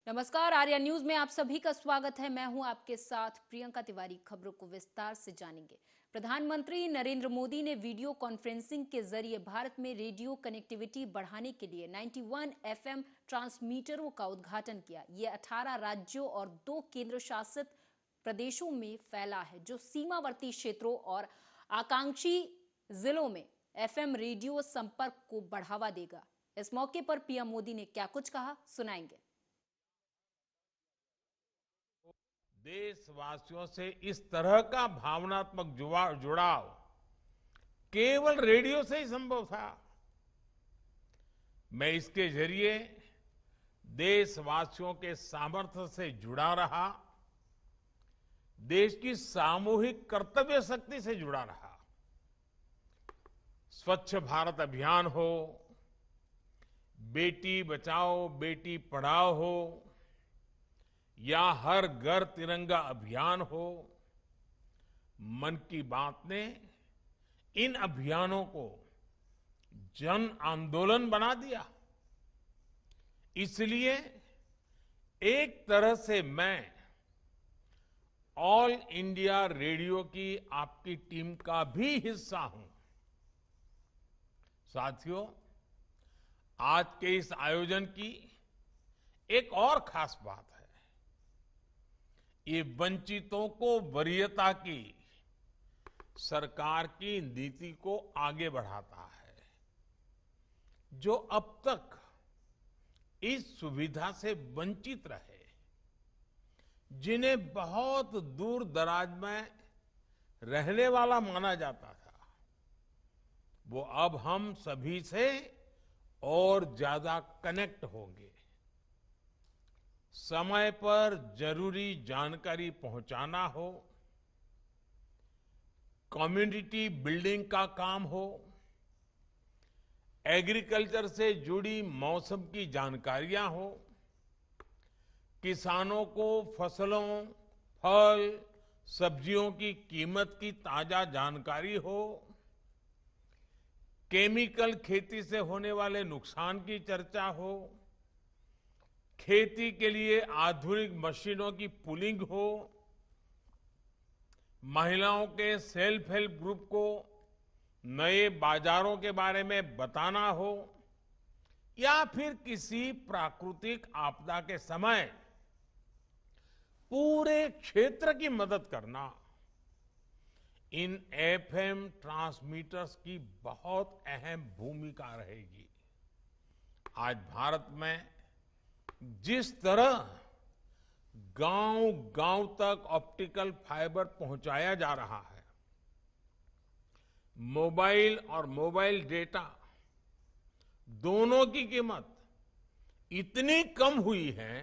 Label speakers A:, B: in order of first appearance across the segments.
A: नमस्कार, आर्या न्यूज में आप सभी का स्वागत है। मैं हूं आपके साथ प्रियंका तिवारी। खबरों को विस्तार से जानेंगे। प्रधानमंत्री नरेंद्र मोदी ने वीडियो कॉन्फ्रेंसिंग के जरिए भारत में रेडियो कनेक्टिविटी बढ़ाने के लिए 91 एफएम ट्रांसमीटरों का उद्घाटन किया। ये 18 राज्यों और 2 केंद्र शासित प्रदेशों में फैला है, जो सीमावर्ती क्षेत्रों और आकांक्षी जिलों में एफएम रेडियो संपर्क को बढ़ावा देगा। इस मौके पर पीएम मोदी ने क्या कुछ कहा, सुनाएंगे।
B: देशवासियों से इस तरह का भावनात्मक जुड़ाव केवल रेडियो से ही संभव था। मैं इसके जरिए देशवासियों के सामर्थ्य से जुड़ा रहा, देश की सामूहिक कर्तव्य शक्ति से जुड़ा रहा। स्वच्छ भारत अभियान हो, बेटी बचाओ बेटी पढ़ाओ हो, या हर घर तिरंगा अभियान हो, मन की बात ने इन अभियानों को जन आंदोलन बना दिया। इसलिए एक तरह से मैं ऑल इंडिया रेडियो की आपकी टीम का भी हिस्सा हूं। साथियों, आज के इस आयोजन की एक और खास बात है। ये वंचितों को वरीयता की सरकार की नीति को आगे बढ़ाता है, जो अब तक इस सुविधा से वंचित रहे, जिन्हें बहुत दूर दराज में रहने वाला माना जाता था, वो अब हम सभी से और ज्यादा कनेक्ट होंगे। समय पर जरूरी जानकारी पहुंचाना हो, कम्युनिटी बिल्डिंग का काम हो, एग्रीकल्चर से जुड़ी मौसम की जानकारियां हो, किसानों को फसलों, फल, सब्जियों की कीमत की ताजा जानकारी हो, केमिकल खेती से होने वाले नुकसान की चर्चा हो, खेती के लिए आधुनिक मशीनों की पुलिंग हो, महिलाओं के सेल्फ हेल्प ग्रुप को नए बाजारों के बारे में बताना हो, या फिर किसी प्राकृतिक आपदा के समय पूरे क्षेत्र की मदद करना, इन एफएम ट्रांसमीटर्स की बहुत अहम भूमिका रहेगी। आज भारत में जिस तरह गांव-गांव तक ऑप्टिकल फाइबर पहुंचाया जा रहा है, मोबाइल और मोबाइल डेटा दोनों की कीमत इतनी कम हुई है,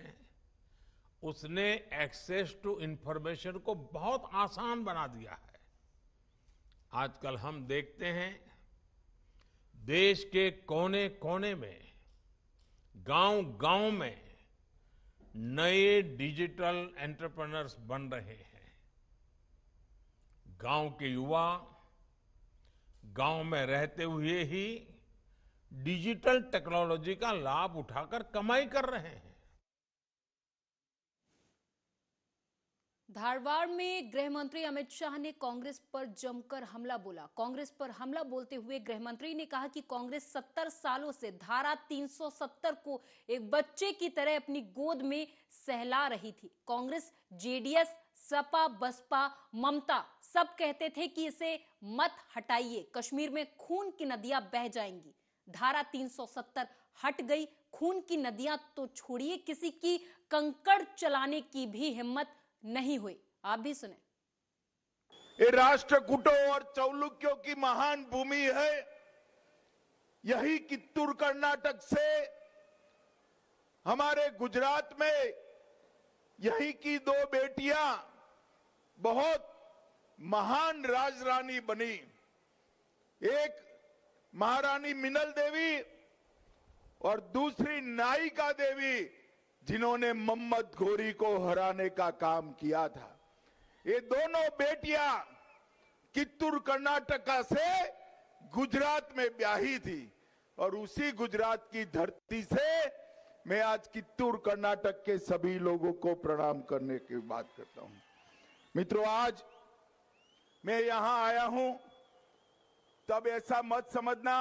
B: उसने एक्सेस टू इंफॉर्मेशन को बहुत आसान बना दिया है। आजकल हम देखते हैं, देश के कोने-कोने में, गांव-गांव में नए डिजिटल एंटरप्रेन्योर्स बन रहे हैं। गांव के युवा गांव में रहते हुए ही डिजिटल टेक्नोलॉजी का लाभ उठाकर कमाई कर रहे हैं।
A: धारवाड़ में गृह मंत्री अमित शाह ने कांग्रेस पर जमकर हमला बोला। कांग्रेस पर हमला बोलते हुए गृह मंत्री ने कहा कि कांग्रेस 70 सालों से धारा 370 को एक बच्चे की तरह अपनी गोद में सहला रही थी। कांग्रेस, जेडीएस, सपा, बसपा, ममता सब कहते थे कि इसे मत हटाइए, कश्मीर में खून की नदियां बह जाएंगी। धारा 370 हट गई, खून की नदियां तो छोड़िए, किसी की कंकड़ चलाने की भी हिम्मत नहीं हुई। आप भी सुने।
C: ये राष्ट्रकूटों और चौलुक्यों की महान भूमि है। यही कित्तूर कर्नाटक से हमारे गुजरात में यही की 2 बेटियां बहुत महान राजरानी बनी। एक महारानी मिनल देवी और दूसरी नायिका देवी, जिन्होंने मोहम्मद घोरी को हराने का काम किया था। ये दोनों बेटियां कित्तूर कर्नाटका से गुजरात में ब्याही थी और उसी गुजरात की धरती से मैं आज कित्तूर कर्नाटक के सभी लोगों को प्रणाम करने की बात करता हूं। मित्रों, आज मैं यहां आया हूं तब ऐसा मत समझना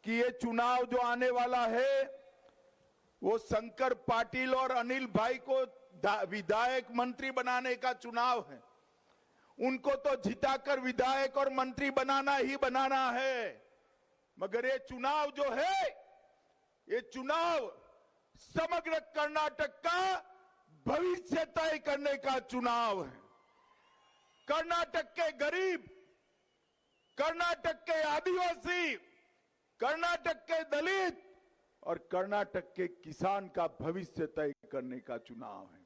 C: कि ये चुनाव जो आने वाला है वो शंकर पाटिल और अनिल भाई को विधायक मंत्री बनाने का चुनाव है। उनको तो जिताकर विधायक और मंत्री बनाना ही बनाना है, मगर ये चुनाव जो है, ये चुनाव समग्र कर्नाटक का भविष्य तय करने का चुनाव है। कर्नाटक के गरीब, कर्नाटक के आदिवासी, कर्नाटक के दलित और कर्नाटक के किसान का भविष्य तय करने का चुनाव है।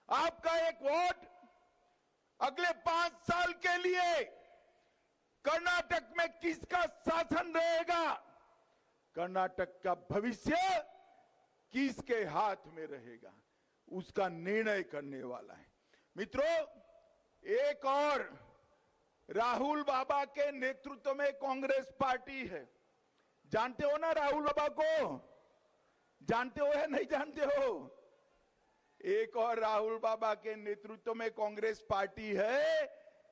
C: आपका एक वोट अगले 5 साल के लिए कर्नाटक में किसका शासन रहेगा, कर्नाटक का भविष्य किसके हाथ में रहेगा, उसका निर्णय करने वाला है। मित्रों, एक और राहुल बाबा के नेतृत्व में कांग्रेस पार्टी है। जानते हो ना राहुल बाबा को? जानते हो या नहीं जानते हो? एक और राहुल बाबा के नेतृत्व में कांग्रेस पार्टी है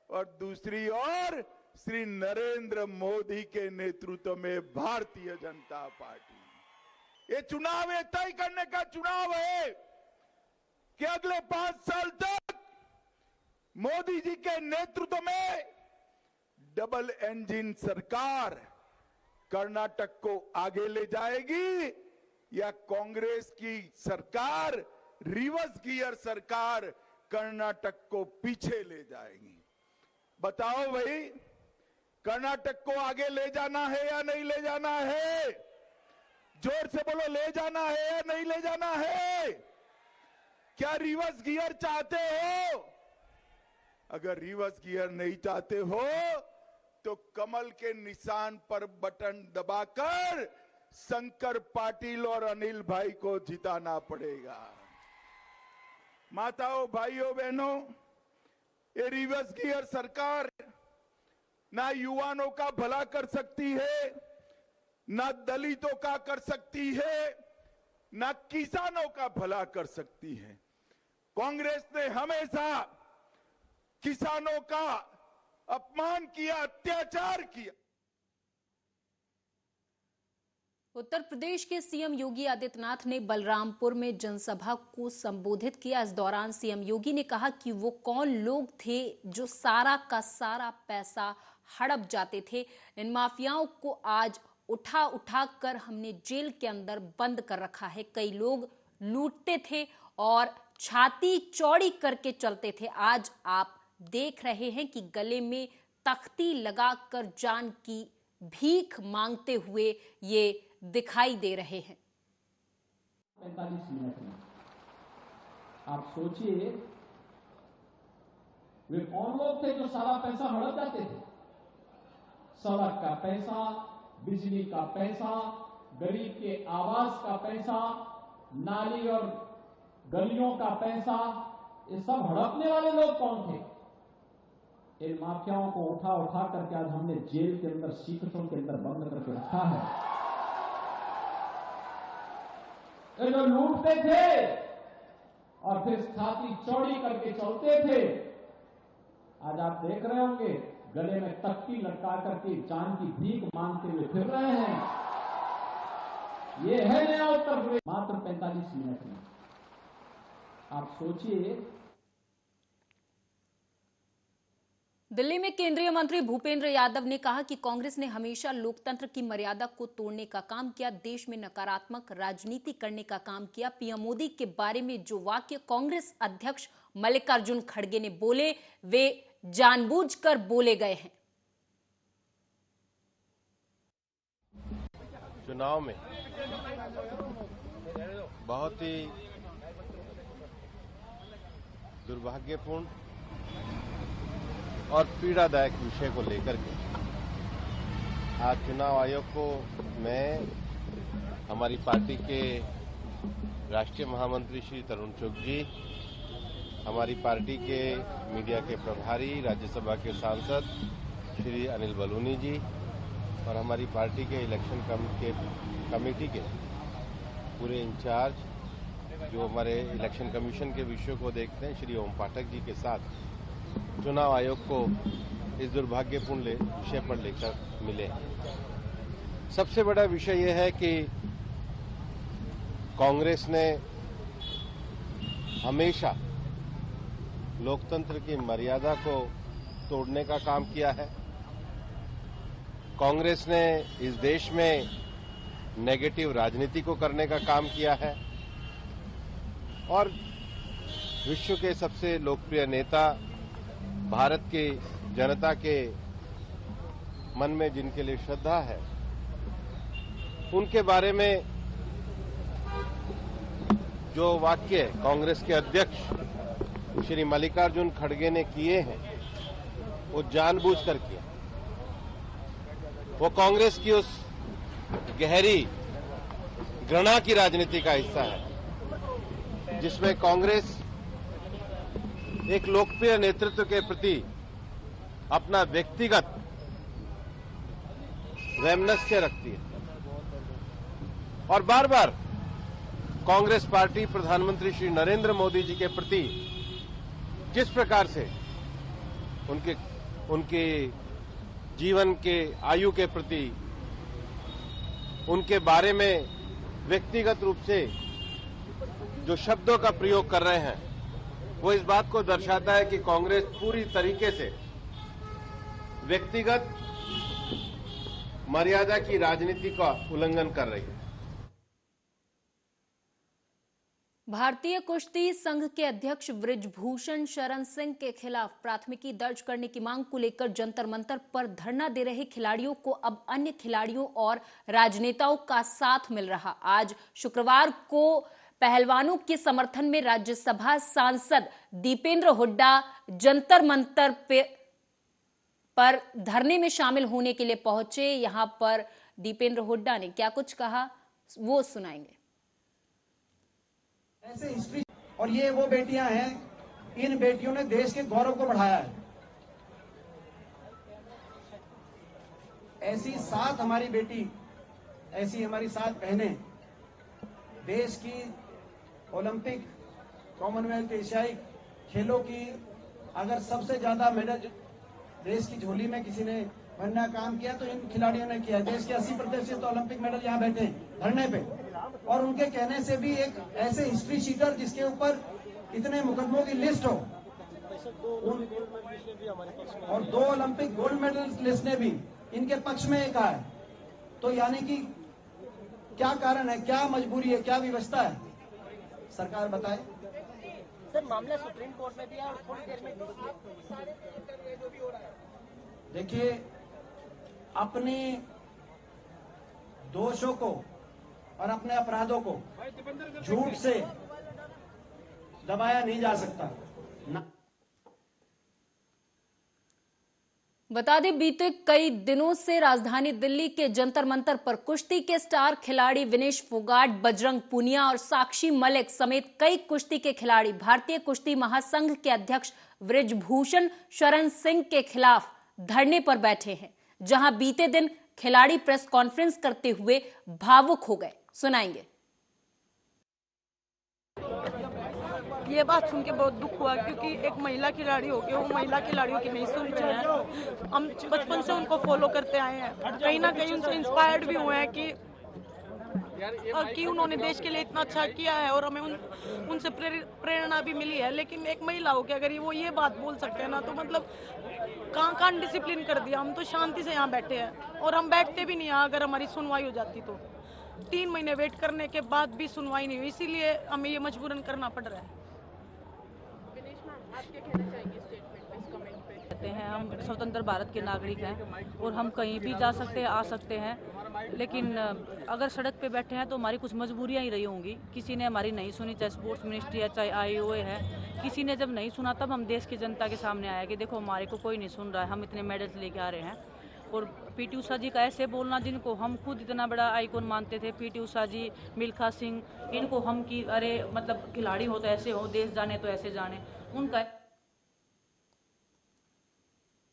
C: और दूसरी ओर श्री नरेंद्र मोदी के नेतृत्व में भारतीय जनता पार्टी। ये चुनाव ये तय करने का चुनाव है कि अगले 5 साल तक मोदी जी के नेतृत्व में डबल इंजन सरकार कर्नाटक को आगे ले जाएगी या कांग्रेस की सरकार, रिवर्स गियर सरकार कर्नाटक को पीछे ले जाएगी। बताओ भाई, कर्नाटक को आगे ले जाना है या नहीं ले जाना है? जोर से बोलो, ले जाना है या नहीं ले जाना है? क्या रिवर्स गियर चाहते हो? अगर रिवर्स गियर नहीं चाहते हो तो कमल के निशान पर बटन दबाकर शंकर पाटिल और अनिल भाई को जिताना पड़ेगा। माताओं, भाइयों, बहनों, ये रिवर्स गियर सरकार ना युवाओं का भला कर सकती है, ना दलितों का कर सकती है, ना किसानों का भला कर सकती है। कांग्रेस ने हमेशा किसानों का अपमान किया, अत्याचार किया।
A: उत्तर प्रदेश के सीएम योगी आदित्यनाथ ने बलरामपुर में जनसभा को संबोधित किया। इस दौरान सीएम योगी ने कहा कि वो कौन लोग थे जो सारा का सारा पैसा हड़प जाते थे। इन माफियाओं को आज उठा उठा कर हमने जेल के अंदर बंद कर रखा है। कई लोग लूटते थे और छाती चौड़ी करके चलते थे। आज आप देख रहे हैं कि गले में तख्ती लगाकर जान की भीख मांगते हुए ये दिखाई दे रहे हैं।
D: 45 मिनट में आप सोचिए, वे कौन लोग थे जो सारा पैसा हड़प जाते थे। सड़क का पैसा, बिजली का पैसा, गरीब के आवास का पैसा, नाली और गलियों का पैसा, ये सब हड़पने वाले लोग कौन थे? इन माफियाओं को उठा उठा करके आज हमने जेल के अंदर, सीकटों के अंदर बंद करके रखा है। ये जो लूटते थे और फिर छाती चौड़ी करके चलते थे, आज आप देख रहे होंगे गले में तख्ती लटका करके जान की भीख मांगते हुए फिर रहे हैं। ये है नया उत्तर प्रदेश। मात्र 45 मिनट में आप सोचिए।
A: दिल्ली में केंद्रीय मंत्री भूपेंद्र यादव ने कहा कि कांग्रेस ने हमेशा लोकतंत्र की मर्यादा को तोड़ने का काम किया, देश में नकारात्मक राजनीति करने का काम किया। पीएम मोदी के बारे में जो वाक्य कांग्रेस अध्यक्ष मल्लिकार्जुन खड़गे ने बोले, वे जानबूझकर बोले गए हैं।
E: चुनाव में बहुत ही दुर्भाग्यपूर्ण और पीड़ादायक विषय को लेकर के आज चुनाव आयोग को मैं, हमारी पार्टी के राष्ट्रीय महामंत्री श्री तरुण चुग जी, हमारी पार्टी के मीडिया के प्रभारी, राज्यसभा के सांसद श्री अनिल बलूनी जी और हमारी पार्टी के इलेक्शन कमेटी के पूरे इंचार्ज जो हमारे इलेक्शन कमीशन के विषयों को देखते हैं श्री ओम पाठक जी के साथ चुनाव आयोग को इस दुर्भाग्यपूर्ण विषय पर लेकर मिले हैं। सबसे बड़ा विषय यह है कि कांग्रेस ने हमेशा लोकतंत्र की मर्यादा को तोड़ने का काम किया है। कांग्रेस ने इस देश में नेगेटिव राजनीति को करने का काम किया है और विश्व के सबसे लोकप्रिय नेता भारत की जनता के मन में जिनके लिए श्रद्धा है उनके बारे में जो वाक्य कांग्रेस के अध्यक्ष श्री मल्लिकार्जुन खड़गे ने किए हैं वो जानबूझकर किया। वो कांग्रेस की उस गहरी घृणा की राजनीति का हिस्सा है जिसमें कांग्रेस एक लोकप्रिय नेतृत्व के प्रति अपना व्यक्तिगत वैमनस्य रखती है और बार बार कांग्रेस पार्टी प्रधानमंत्री श्री नरेंद्र मोदी जी के प्रति जिस प्रकार से उनके जीवन के आयु के प्रति उनके बारे में व्यक्तिगत रूप से जो शब्दों का प्रयोग कर रहे हैं वो इस बात को दर्शाता है कि कांग्रेस पूरी तरीके से व्यक्तिगत मर्यादा की राजनीति का उल्लंघन कर रही है।
A: भारतीय कुश्ती संघ के अध्यक्ष बृजभूषण शरण सिंह के खिलाफ प्राथमिकी दर्ज करने की मांग को लेकर जंतर मंतर पर धरना दे रहे खिलाड़ियों को अब अन्य खिलाड़ियों और राजनेताओं का साथ मिल रहा। आज शुक्रवार को पहलवानों के समर्थन में राज्यसभा सांसद दीपेंद्र हुड्डा जंतर मंतर पर धरने में शामिल होने के लिए पहुंचे। यहां पर दीपेंद्र हुड्डा ने क्या कुछ कहा वो सुनाएंगे।
F: ऐसे हिस्ट्री और ये वो बेटियां हैं, इन बेटियों ने देश के गौरव को बढ़ाया है। ऐसी 7 हमारी बेटी, ऐसी हमारी 7 बहनें देश की ओलंपिक, कॉमनवेल्थ, एशियाई खेलों की अगर सबसे ज्यादा मेडल देश की झोली में किसी ने भरना काम किया तो इन खिलाड़ियों ने किया। देश के 80% ओलंपिक मेडल यहाँ बैठे धरने पे और उनके कहने से भी एक ऐसे हिस्ट्री शीटर जिसके ऊपर इतने मुकदमों की लिस्ट हो और 2 ओलंपिक गोल्ड मेडल लिस्ट ने भी इनके पक्ष में एक है। तो यानी कि क्या कारण है, क्या मजबूरी है, क्या व्यवस्था है, सरकार बताए।
G: सर मामला सुप्रीम कोर्ट में भी है और थोड़ी देर में
F: देखिए अपने दोषों को और अपने अपराधों को झूठ से दबाया नहीं जा सकता।
A: बता दें बीते कई दिनों से राजधानी दिल्ली के जंतर मंतर पर कुश्ती के स्टार खिलाड़ी विनेश फोगाट, बजरंग पूनिया और साक्षी मलिक समेत कई कुश्ती के खिलाड़ी भारतीय कुश्ती महासंघ के अध्यक्ष बृजभूषण शरण सिंह के खिलाफ धरने पर बैठे हैं, जहां बीते दिन खिलाड़ी प्रेस कॉन्फ्रेंस करते हुए भावुक हो गए। सुनाएंगे।
H: ये बात सुन के बहुत दुख हुआ क्योंकि एक महिला खिलाड़ी हो के वो महिला खिलाड़ियों की नहीं सुन रहे हैं। हम बचपन से उनको फॉलो करते आए हैं, कहीं ना कहीं उनसे इंस्पायर्ड भी हुए हैं कि उन्होंने देश के लिए इतना अच्छा किया है और हमें उनसे प्रेरणा भी मिली है। लेकिन एक महिला हो के अगर वो ये बात बोल सकते हैं ना तो मतलब कहाँ डिसिप्लिन कर दिया। हम तो शांति से यहाँ बैठे हैं और हम बैठते भी नहीं यहाँ। अगर हमारी सुनवाई हो जाती तो 3 महीने वेट करने के बाद भी सुनवाई नहीं हुई, इसीलिए हमें ये मजबूरन करना पड़ रहा है। हम स्वतंत्र भारत के नागरिक हैं और हम कहीं भी जा सकते हैं, आ सकते हैं, लेकिन अगर सड़क पे बैठे हैं तो हमारी कुछ मजबूरियां ही रही होंगी। किसी ने हमारी नहीं सुनी, चाहे स्पोर्ट्स मिनिस्ट्री है, चाहे IOA है। किसी ने जब नहीं सुना तब हम देश की जनता के सामने आया कि देखो हमारे को कोई नहीं सुन रहा है, हम इतने मेडल्स लेके आ रहे हैं। और PT उषा जी का ऐसे बोलना, जिनको हम खुद इतना बड़ा आइकॉन मानते थे, PT उषा जी, मिल्खा सिंह, इनको हम कि अरे मतलब खिलाड़ी हो तो ऐसे हो, देश जाने तो ऐसे जाने, उनका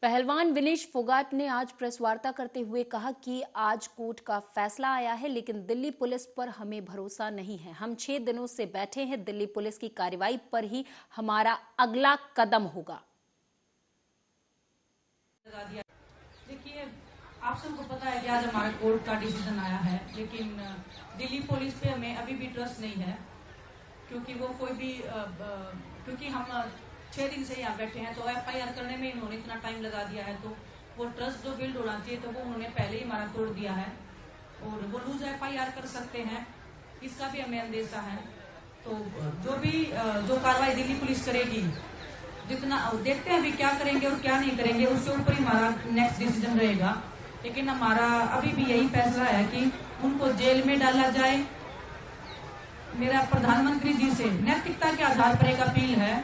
A: पहलवान विनेश फोगाट ने आज प्रेस वार्ता करते हुए कहा कि आज कोर्ट का फैसला आया है, लेकिन दिल्ली पुलिस पर हमें भरोसा नहीं है। हम 6 दिनों से बैठे हैं। दिल्ली पुलिस की कार्रवाई पर ही हमारा अगला कदम होगा।
H: देखिए, आप सबको पता है कि आज हमारा कोर्ट का डिसीजन आया है, लेकिन दिल्ली पुलिस पे हमें अभी भी ट्रस्ट नहीं है, क्योंकि वो कोई भी क्योंकि हम 6 दिन से यहाँ बैठे हैं, तो FIR करने में इन्होंने इतना टाइम लगा दिया है, तो वो ट्रस्ट जो बिल्ड होना चाहिए तो वो उन्होंने पहले ही हमारा तोड़ दिया है और वो लूज FIR कर सकते हैं, इसका भी हमें अंदेशा है। तो जो कार्रवाई दिल्ली पुलिस करेगी, जितना देखते हैं अभी क्या करेंगे और क्या नहीं करेंगे, उसके ऊपर ही हमारा नेक्स्ट डिसीजन रहेगा। लेकिन हमारा अभी भी यही फैसला है कि उनको जेल में डाला जाए। मेरा प्रधानमंत्री जी से नैतिकता के आधार पर एक अपील है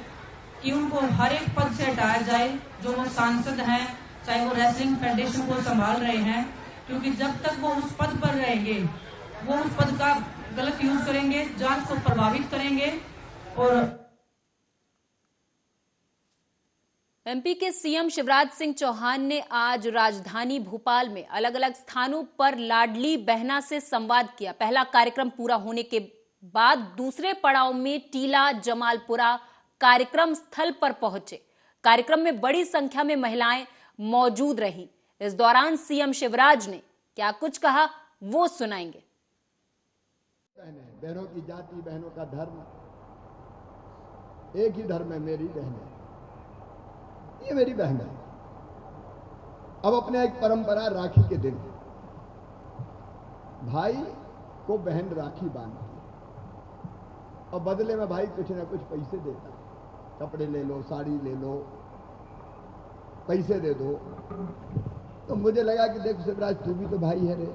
H: कि उनको हर एक पद से हटाया जाए, जो वो सांसद हैं, चाहे वो रेसलिंग फेडरेशन को संभाल रहे हैं, क्योंकि जब तक वो उस पद पर रहेंगे, वो उस पद का गलत यूज करेंगे, जांच को प्रभावित करेंगे। और
A: MP के CM शिवराज सिंह चौहान ने आज राजधानी भोपाल में अलग अलग स्थानों पर लाडली बहना से संवाद किया। पहला कार्यक्रम पूरा होने के बाद दूसरे पड़ाव में टीला जमालपुरा कार्यक्रम स्थल पर पहुंचे। कार्यक्रम में बड़ी संख्या में महिलाएं मौजूद रहीं। इस दौरान CM शिवराज ने क्या कुछ कहा, वो सुनाएंगे।
I: बहनों की जाति, बहनों का धर्म, एक ही धर्म है, मेरी बहन है, ये मेरी बहन है। अब अपने एक परंपरा, राखी के दिन भाई को बहन राखी बांधती है और बदले में भाई कुछ ना कुछ पैसे देता है। कपड़े ले लो, साड़ी ले लो, पैसे दे दो। तो मुझे लगा कि देख शिवराज, तू भी तो भाई है रे।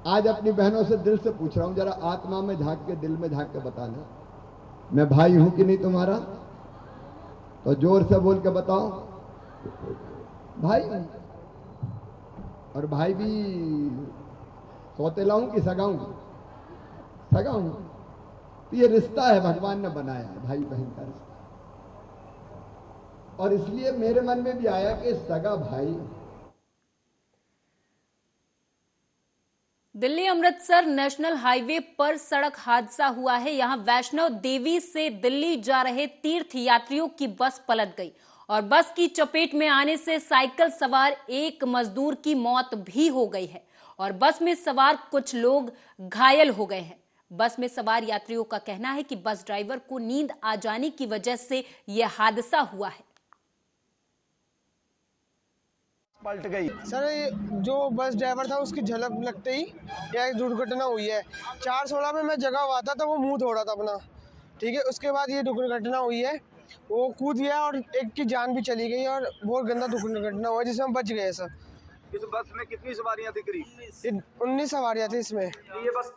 I: आज अपनी बहनों से दिल से पूछ रहा हूं, जरा आत्मा में झांक के, दिल में झांक के बताना, मैं भाई हूं कि नहीं तुम्हारा? तो जोर से बोल के बताओ, भाई। और भाई भी सौतेला हूं कि सगा हूं? सगा हूं। तो ये रिश्ता है, भगवान ने बनाया है, भाई बहन का रिश्ता। और इसलिए मेरे मन में भी आया कि सगा भाई।
A: दिल्ली अमृतसर नेशनल हाईवे पर सड़क हादसा हुआ है। यहां वैष्णो देवी से दिल्ली जा रहे तीर्थ यात्रियों की बस पलट गई और बस की चपेट में आने से साइकिल सवार एक मजदूर की मौत भी हो गई है और बस में सवार कुछ लोग घायल हो गए हैं। बस में सवार यात्रियों का कहना है कि बस ड्राइवर को नींद आ जाने की वजह से यह हादसा हुआ है।
J: पलट गई सर, जो बस ड्राइवर था उसकी झलक लगते ही यह दुर्घटना हुई है। 416 में मैं जगह हुआ था, तो वो मुंह धो रहा था अपना, ठीक है। उसके बाद ये दुर्घटना हुई है, वो कूद गया और एक की जान भी चली गई और बहुत गंदा दुर्घटना हुआ जिसमें बच गए सर।
K: इस बस में कितनी सवारियां थी? करीब
J: 19 सवारियां थी इसमें।
K: ये बस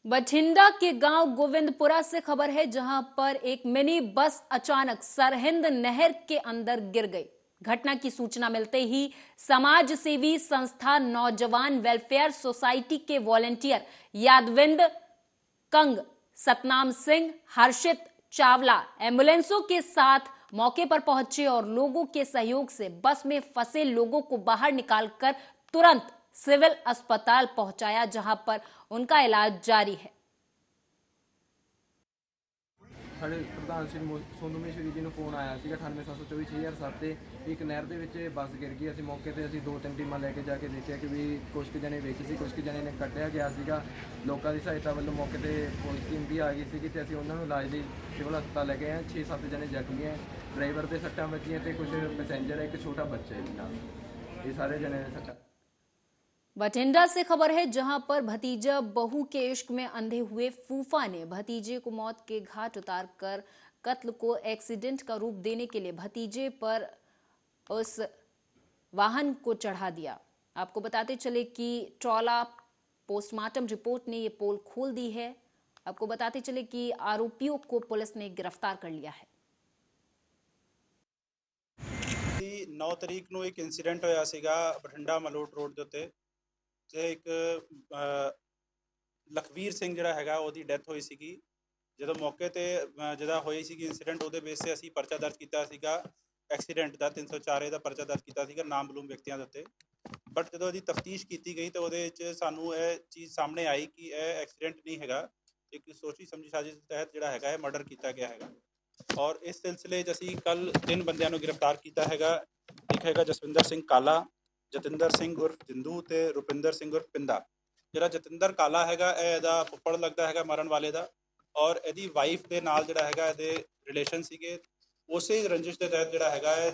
A: बठिंडा के गांव गोविंदपुरा से खबर है, जहां पर एक मिनी बस अचानक सरहिंद नहर के अंदर गिर गई। घटना की सूचना मिलते ही समाज सेवी संस्था नौजवान वेलफेयर सोसाइटी के वॉलंटियर यादविंद कंग, सतनाम सिंह, हर्षित चावला एम्बुलेंसों के साथ मौके पर पहुंचे और लोगों के सहयोग से बस में फंसे लोगों को बाहर निकालकर तुरंत सिविल अस्पताल पहुंचाया, जहां पर उनका इलाज जारी है।
L: ਸਾਡੇ ਪ੍ਰਧਾਨ ਸ਼੍ਰੀ ਸੋਨੂ ਮਸ਼ਰੀ ਜੀ ਨੂੰ ਫੋਨ ਆਇਆ ਸੀਗਾ 9874406007 ਤੇ ਇੱਕ ਨਹਿਰ ਦੇ ਵਿੱਚ ਬੱਸ ਗਿਰ ਗਈ। ਅਸੀਂ ਮੌਕੇ ਤੇ 2-3 ਟੀਮਾਂ ਲੈ ਕੇ ਜਾ ਕੇ ਦੇਖਿਆ ਕਿ ਵੀ ਕੁਝ ਕੁ ਜਣੇ ਵਿੱਚ ਸੀ, ਕੁਝ ਕੁ ਜਣੇ ਨੇ ਕੱਢਿਆ ਗਿਆ ਸੀਗਾ। ਲੋਕਾਂ ਦੀ ਸਹਾਇਤਾ ਵੱਲੋਂ ਮੌਕੇ ਤੇ ਪੁਲਿਸ ਟੀਮ ਵੀ ਆ ਗਈ ਸੀਗੀ ਤੇ ਅਸੀਂ ਉਹਨਾਂ ਨੂੰ ਇਲਾਜ ਲਈ ਸਿਵਲ ਹਸਪਤਾਲ ਲੈ ਕੇ ਆਏ। 6-7 ਜਣੇ ਜ਼ਖਮੀ ਹੈ, ਡਰਾਈਵਰ ਦੇ ਸੱਟਾਂ ਵੱਜੀਆਂ ਤੇ ਕੁਝ ਪੈਸੇਂਜਰ ਹੈ, ਇੱਕ ਛੋਟਾ ਬੱਚਾ ਹੈ ਨਾਲ। ਇਹ ਸਾਰੇ ਜਣੇ ਦੇ ਸੱਟਾਂ।
A: बठिंडा से खबर है, जहां पर भतीजा बहू के इश्क में अंधे हुए फूफा ने भतीजे को मौत के घाट उतारकर कत्ल को एक्सीडेंट का रूप देने के लिए भतीजे पर उस वाहन को चढ़ा दिया। आपको बताते चले कि ट्रॉला पोस्टमार्टम रिपोर्ट ने ये पोल खोल दी है। आपको बताते चले कि आरोपियों को पुलिस ने गिरफ्तार कर लिया है।
M: 9 ਤਰੀਕ ਨੂੰ ਇੱਕ ਇਨਸੀਡੈਂਟ ਹੋਇਆ ਸੀਗਾ ਬਠਿੰਡਾ ਮਲੋਟ ਰੋਡ ਦੇ ਉੱਤੇ, ਤੇ ਇੱਕ ਲਖਵੀਰ ਸਿੰਘ ਜਿਹੜਾ ਹੈਗਾ ਉਹਦੀ ਡੈਥ ਹੋਈ ਸੀਗੀ। ਜਦੋਂ ਮੌਕੇ ਤੇ ਜਿਹਦਾ ਹੋਈ ਸੀਗੀ ਇੰਸੀਡੈਂਟ, ਉਹਦੇ ਬੇਸ ਤੇ ਅਸੀਂ ਪਰਚਾ ਦਰਜ ਕੀਤਾ ਸੀਗਾ ਐਕਸੀਡੈਂਟ ਦਾ 304A ਦਾ ਪਰਚਾ ਦਰਜ ਕੀਤਾ ਸੀਗਾ ਨਾਮਲੂਮ ਵਿਅਕਤੀਆਂ ਦੇ ਉੱਤੇ। ਬਟ ਜਦੋਂ ਇਹਦੀ ਤਫਤੀਸ਼ ਕੀਤੀ ਗਈ ਤਾਂ ਉਹਦੇ ਵਿੱਚ ਸਾਨੂੰ ਇਹ ਚੀਜ਼ ਸਾਹਮਣੇ ਆਈ ਕਿ ਇਹ ਐਕਸੀਡੈਂਟ ਨਹੀਂ ਹੈਗਾ, ਇੱਕ ਸੋਚੀ ਸਮਝੀ ਸਾਜ਼ਿਸ਼ ਦੇ ਤਹਿਤ ਜਿਹੜਾ ਹੈਗਾ ਇਹ ਮਰਡਰ ਕੀਤਾ ਗਿਆ ਹੈਗਾ। ਔਰ ਇਸ ਸਿਲਸਿਲੇ 'ਚ ਅਸੀਂ ਕੱਲ 3 ਬੰਦਿਆਂ ਨੂੰ ਗ੍ਰਿਫਤਾਰ ਕੀਤਾ ਹੈਗਾ। ਇੱਕ ਹੈਗਾ ਜਸਵਿੰਦਰ ਸਿੰਘ ਕਾਲਾ, ਜਤਿੰਦਰ ਸਿੰਘ ਉਰਫ ਜਿੰਦੂ ਤੇ ਰੁਪਿੰਦਰ ਸਿੰਘ ਉਰਫ ਪਿੰਦਾ। ਜਿਹੜਾ ਜਤਿੰਦਰ ਕਾਲਾ ਹੈਗਾ ਇਹ ਇਹਦਾ ਫੁੱਫੜ ਲੱਗਦਾ ਹੈਗਾ ਮਰਨ ਵਾਲੇ ਦਾ, ਔਰ ਇਹਦੀ ਵਾਈਫ ਦੇ ਨਾਲ ਜਿਹੜਾ ਹੈਗਾ ਇਹਦੇ ਰਿਲੇਸ਼ਨ ਸੀਗੇ। ਉਸੇ रंजिश के तहत ਜਿਹੜਾ ਹੈਗਾ ਹੈ।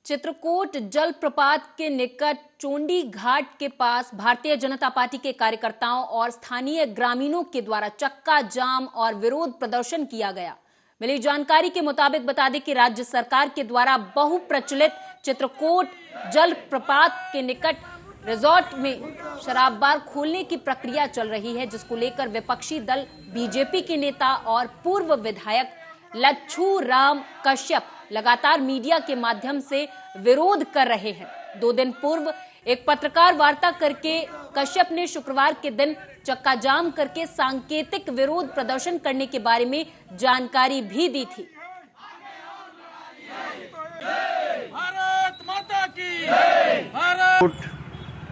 A: चित्रकूट जल प्रपात के निकट चोंडी घाट के पास भारतीय जनता पार्टी के कार्यकर्ताओं और स्थानीय ग्रामीणों के द्वारा चक्का जाम और विरोध प्रदर्शन किया गया। मिली जानकारी के मुताबिक बता दें कि राज्य सरकार के द्वारा बहुप्रचलित चित्रकूट जल प्रपात के निकट रिजॉर्ट में शराब बार खोलने की प्रक्रिया चल रही है, जिसको लेकर विपक्षी दल बीजेपी के नेता और पूर्व विधायक लच्छू राम कश्यप लगातार मीडिया के माध्यम से विरोध कर रहे हैं। 2 दिन पूर्व एक पत्रकार वार्ता करके कश्यप ने शुक्रवार के दिन चक्का जाम करके सांकेतिक विरोध प्रदर्शन करने के बारे में जानकारी भी दी थी।
N: भारत माता की जय।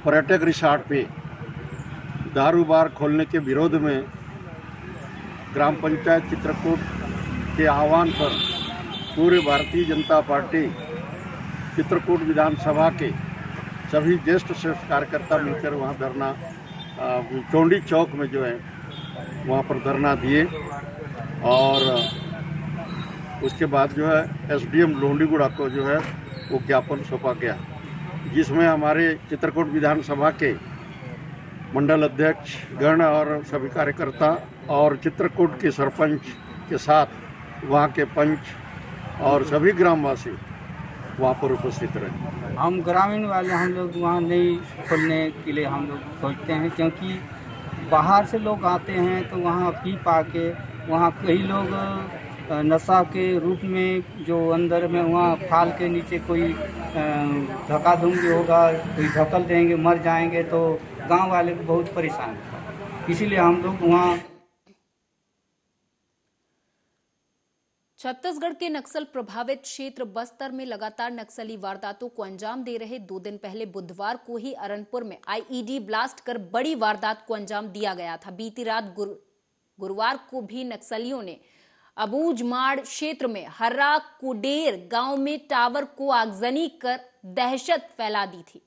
N: पर्यटक रिसॉर्ट पे दारू बार खोलने के विरोध में ग्राम पंचायत चित्रकूट के आह्वान पर पूरे भारतीय जनता पार्टी चित्रकूट विधानसभा के सभी ज्येष्ठ श्रेष्ठ कार्यकर्ता मिलकर वहाँ धरना चौंडी चौक में जो है वहाँ पर धरना दिए। और उसके बाद जो है एसडीएम लोहंडीगुड़ा को जो है वो ज्ञापन सौंपा गया, जिसमें हमारे चित्रकूट विधानसभा के मंडल अध्यक्ष गण और सभी कार्यकर्ता और चित्रकूट के सरपंच के साथ वहाँ के पंच और सभी ग्रामवासी वहाँ पर उपस्थित रहे।
O: हम ग्रामीण वाले हम लोग वहाँ नहीं खोलने के लिए हम लोग सोचते हैं, क्योंकि बाहर से लोग आते हैं तो वहाँ पी पा के वहाँ कई लोग नशा के रूप में जो अंदर में वहाँ फाल के नीचे कोई धक्का-धुक्की होगा, कोई धक्कल देंगे, मर जाएंगे, तो गांव वाले को बहुत परेशान होगा। इसीलिए हम लोग वहाँ।
A: छत्तीसगढ़ के नक्सल प्रभावित क्षेत्र बस्तर में लगातार नक्सली वारदातों को अंजाम दे रहे 2 दिन पहले बुधवार को ही अरनपुर में आईईडी ब्लास्ट कर बड़ी वारदात को अंजाम दिया गया था। बीती रात गुरुवार को भी नक्सलियों ने अबूझमाड़ क्षेत्र में हर्रा कुडेर गांव में टावर को आगजनी कर दहशत फैला दी थी।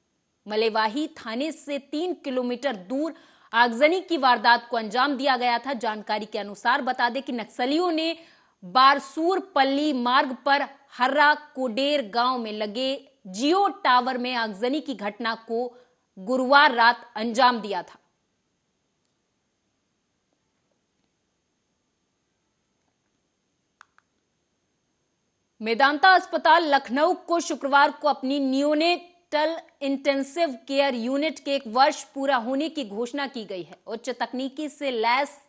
A: मलेवाही थाने से 3 किलोमीटर दूर आगजनी की वारदात को अंजाम दिया गया था। जानकारी के अनुसार बता दें कि नक्सलियों ने बारसूर पल्ली मार्ग पर हर्रा कुडेर गांव में लगे जियो टावर में आगजनी की घटना को गुरुवार रात अंजाम दिया था। मेदांता अस्पताल लखनऊ को शुक्रवार को अपनी नियोनेटल इंटेंसिव केयर यूनिट के 1 वर्ष पूरा होने की घोषणा की गई है। उच्च तकनीकी से लैस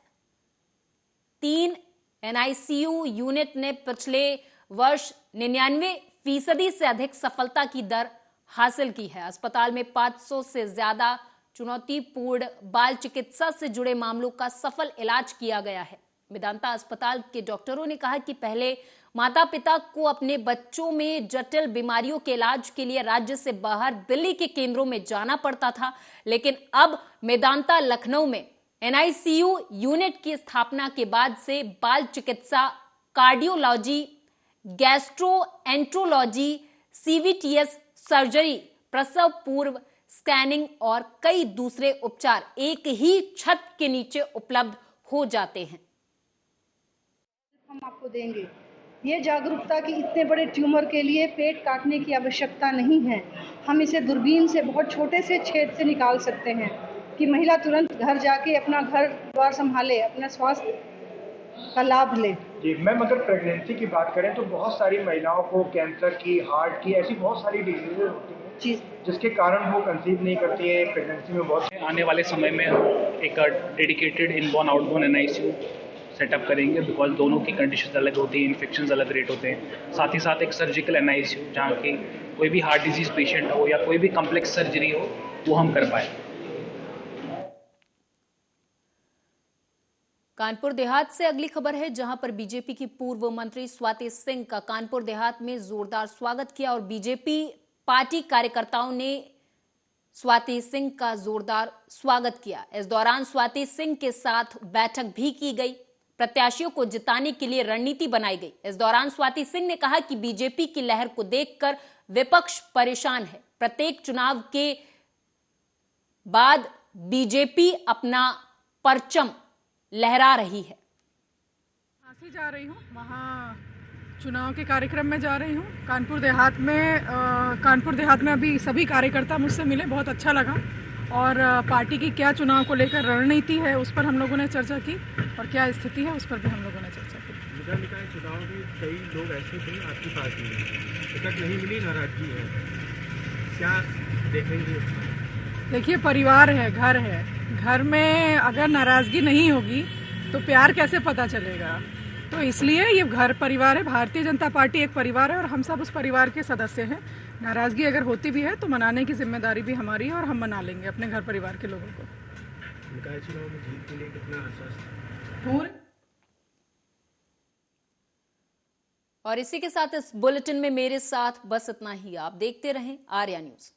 A: 3 एनआईसीयू यूनिट ने पिछले वर्ष 99% से अधिक सफलता की दर हासिल की है। अस्पताल में 500 से ज्यादा चुनौतीपूर्ण बाल चिकित्सा से जुड़े मामलों का सफल इलाज किया गया है। मेदांता अस्पताल के डॉक्टरों ने कहा कि पहले माता पिता को अपने बच्चों में जटिल बीमारियों के इलाज के लिए राज्य से बाहर दिल्ली के केंद्रों में जाना पड़ता था, लेकिन अब मेदांता लखनऊ में एनआईसीयू यूनिट की स्थापना के बाद से बाल चिकित्सा, कार्डियोलॉजी, गैस्ट्रोएंट्रोलॉजी, सीवीटीएस सर्जरी, प्रसव पूर्व स्कैनिंग और कई दूसरे उपचार एक ही छत के नीचे उपलब्ध हो जाते हैं।
P: हम आपको देंगे ये जागरूकता कि इतने बड़े ट्यूमर के लिए पेट काटने की आवश्यकता नहीं है। हम इसे दूरबीन से बहुत छोटे से छेद से निकाल सकते हैं कि महिला तुरंत घर जाके अपना घर द्वार संभाले, अपना स्वास्थ्य का लाभ ले।
Q: जी मैम, अगर प्रेगनेंसी की बात करें तो बहुत सारी महिलाओं को कैंसर की, हार्ट की, ऐसी बहुत सारी डिजीजेज होती हैं जिसके कारण वो कंसीव नहीं करती है प्रेगनेंसी में। बहुत
R: आने वाले समय में एक डेडिकेटेड इनबॉर्न आउटबॉर्न एनआईसीयू सेटअप करेंगे, बिकॉज दोनों की कंडीशन अलग होती हैं, इन्फेक्शंस अलग रेट होते हैं। साथ ही साथ एक सर्जिकल एनआईसीयू जहाँ की कोई भी हार्ट डिजीज पेशेंट हो या कोई भी कम्प्लेक्स सर्जरी हो वो हम कर पाए।
A: कानपुर देहात से अगली खबर है, जहां पर बीजेपी की पूर्व मंत्री स्वाति सिंह का कानपुर देहात में जोरदार स्वागत किया और बीजेपी पार्टी कार्यकर्ताओं ने स्वाति सिंह का जोरदार स्वागत किया। इस दौरान स्वाति सिंह के साथ बैठक भी की गई। प्रत्याशियों को जिताने के लिए रणनीति बनाई गई। इस दौरान स्वाति सिंह ने कहा कि बीजेपी की लहर को देखकर विपक्ष परेशान है। प्रत्येक चुनाव के बाद बीजेपी अपना परचम लहरा रही है।
S: झांसी जा रही हूँ, वहाँ चुनाव के कार्यक्रम में जा रही हूँ। कानपुर देहात में अभी सभी कार्यकर्ता मुझसे मिले, बहुत अच्छा लगा। और पार्टी की क्या चुनाव को लेकर रणनीति है उस पर हम लोगों ने चर्चा की और क्या स्थिति है उस पर भी हम लोगों ने चर्चा की।
T: निगम निकाय चुनाव में कई लोग ऐसे थे आपकी पार्टी में, टिकट नहीं मिली, नाराजगी है, क्या देखेंगे?
S: देखिए, परिवार है, घर है, घर में अगर नाराजगी नहीं होगी तो प्यार कैसे पता चलेगा? तो इसलिए ये घर परिवार है, भारतीय जनता पार्टी एक परिवार है और हम सब उस परिवार के सदस्य हैं। नाराजगी अगर होती भी है तो मनाने की जिम्मेदारी भी हमारी है और हम मना लेंगे अपने घर परिवार के लोगों को।
T: निकाय चुनाव में जीत के लिए कितना आश्वस्त?
S: पूरे।
A: और इसी के साथ इस बुलेटिन में मेरे साथ बस इतना ही। आप देखते रहें आर्या न्यूज।